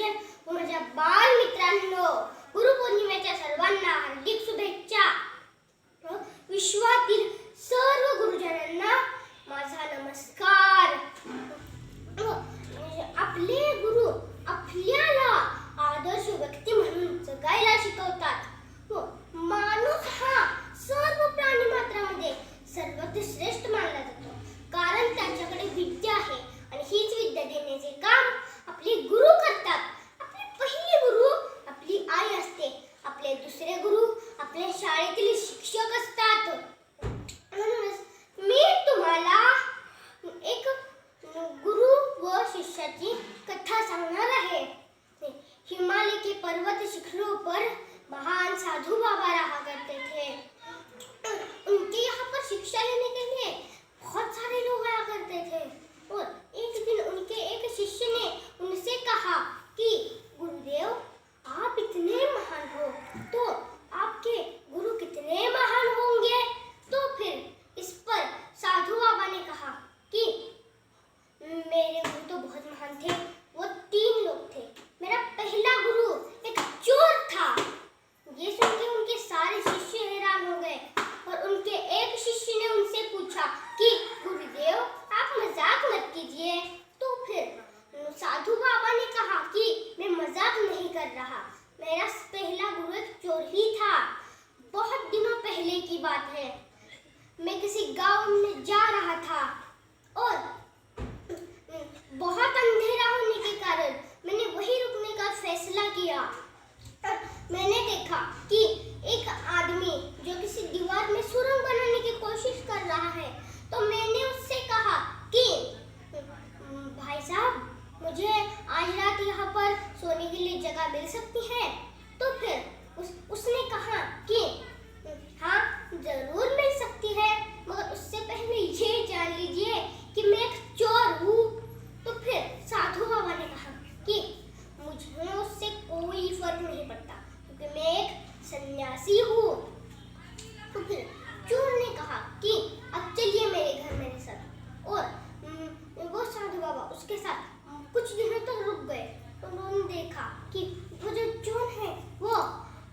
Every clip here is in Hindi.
गुरुजन व माझ्या बाल मित्रांनो, गुरुपौर्णिमेच्या सर्वांना हार्दिक शुभेच्छा. विश्वातील सर्व गुरुजनांना माझा नमस्कार. आपले गुरु आपल्याला आदर्श व्यक्ती म्हणून जगायला शिकवतात. माणूस हा सर्व प्राणी मात्रांमध्ये सर्वात श्रेष्ठ मानला जातो, कारण त्याच्याकडे विद्या आहे आणि हीच विद्या देण्याचे काम आपले गुरु करतात. आपले पहिले गुरु आपली आई असते. आपले दुसरे गुरु आपल्या शाळेतील शिक्षक असतात. म्हणूनच मी तुम्हाला एक गुरु व शिष्याची कथा सांगणार आहे. हिमालय के पर्वत शिखरों पर महान साधु बाबा रहा करते थे. उनके यहाँ पर शिक्षा लेने के लिए बहुत सारे लोग आया करते थे. और एक दिन उनके एक शिष्य ने उनसे कहा कि गुरुदेव, आप इतने महान हो तो आपके गुरु कितने महान होंगे? तो फिर इस पर साधु बाबा ने कहा कि मेरे गुरु तो बहुत महान थे. वो 3 लोग थे. मेरा पहला गुरु एक चोर था. ये सुन के उनके सारे शिष्य हैरान हो गए और उनके एक शिष्य ने उनसे पूछा कि गुरुदेव, आप मजाक मत कीजिए. तो फिर साधु बाबा ने कहा कि मैं मजाक नहीं कर रहा. मेरा पहला गुरु एक चोर ही था. बहुत दिनों पहले की बात है. मैं किसी गांव में जा रहा था और बहुत अंधेरा होने के कारण मैंने वहीं रुकने का फैसला किया. और मैंने देखा कि एक आदमी जो किसी दीवार में सुरंग बनाने की कोशिश कर रहा है. तो मैंने उससे कहा कि भाई साहब, मुझे आज रात यहाँ पर सोने के लिए जगह मिल सकती है? तो फिर उसने कहा कि हाँ, जरूर मिल सकती है, मगर उससे पहले ये जान लीजिए कि मैं एक चोर हूँ. तो फिर साधु बाबा ने कहा कि मुझे उससे कोई फर्क नहीं पड़ता क्योंकि मैं एक सन्यासी हूँ. तो फिर चोर ने कहा कि अब चलिए मेरे घर मेरे साथ. और वो साधु बाबा उसके साथ कुछ दिनों तक रुक गए. उन्होंने देखा कि वो जो चोर है वो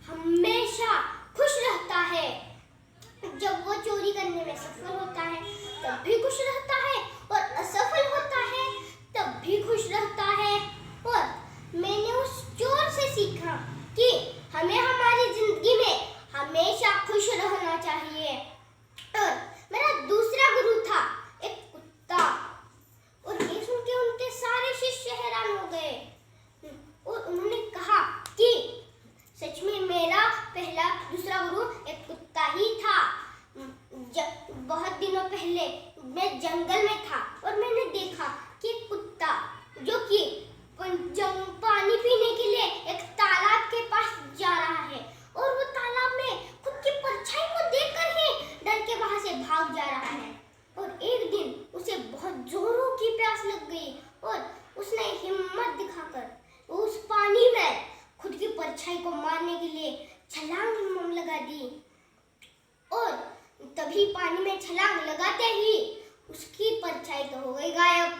हमेशा खुश रहता है. जब वो चोरी करने में सफल होता है तब भी खुश रहता है, और असफल होता है तब भी खुश रहता है. और मैंने उस चोर से सीखा कि हमें हमारी जिंदगी में हमेशा खुश रहना चाहिए. और मेरा दूसरा गुरु था एक कुत्ता. और ये सुन के उनके सारे शिष्य हैरान हो गए और उन्होंने कहा कि सच में मेरा दूसरा गुरु एक कुत्ता ही था. बहुत दिनों पहले मैं जंगल में था और मैंने देखा कि एक कुत्ता जो कि पानी पीने के लिए एक तालाब के पास जा रहा है, और वो तालाब में खुद की परछाई को देखकर ही डर के वहां से भाग जा रहा है. और एक दिन उसे बहुत जोरों की प्यास लग गई और उसने हिम्मत दिखाकर उस पानी में खुद की परछाई को मारने के लिए छलांग लगा दी. और तभी पानी में छलांग लगाते ही उसकी परछाई तो हो गई गायब.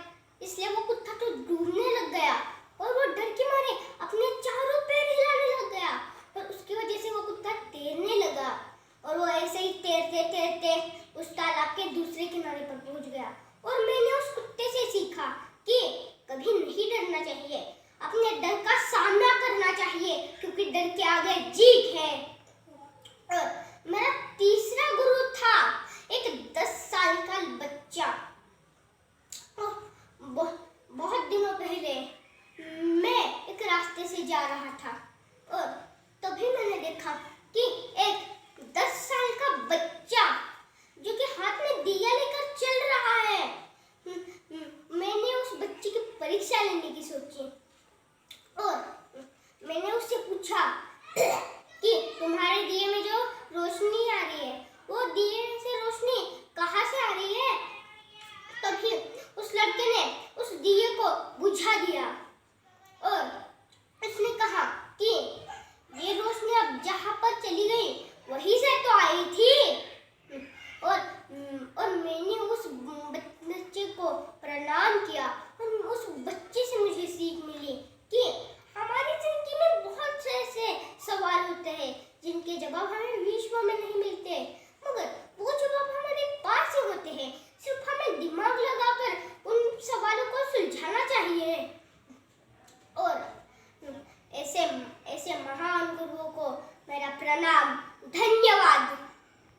इसलिए वो कुत्ता तो डूबने लग गया और वो डर के मारे अपने चारों पैर हिलाने लग गया. और उसकी वजह से वो कुत्ता तैरने लगा और वो ऐसे ही तैरते तैरते उस तालाब के दूसरे किनारे पर पहुंच गया. और मैंने उस कुत्ते से सीखा कि कभी नहीं डरना चाहिए, अपने डर का सामना करना चाहिए, क्योंकि डर के आगे जीत है. और मेरा तीसरा गुरु था एक 10 साल का बच्चा. बहुत दिनों पहले मैं एक रास्ते से जा रहा था और तभी मैंने देखा कि एक 10 साल का बच्चा जो कि हाथ में दिया लेकर चल रहा है. मैंने उस बच्चे की परीक्षा लेने की सोची और मैंने उससे पूछा कि तुम्हारे दिए में जो रोशनी आ रही है, वो दिए से रोशनी कहाँ से आ रही है? तभी उस लड़के ने उस दिए को बुझा दिया और उसने कहा कि ये रोशनी अब जहाँ पर चली गई वहीं से तो आई थी. और मैंने उस बच्चे को प्रणाम किया और उस बच्चे से मुझे सीख मिली कि हम जवाब हमें विश्व में नहीं मिलते, मगर वो जवाब हमारे पास ही होते हैं। सिर्फ हमें दिमाग लगाकर उन सवालों को सुलझाना चाहिए। और ऐसे महान गुरुओं को मेरा प्रणाम।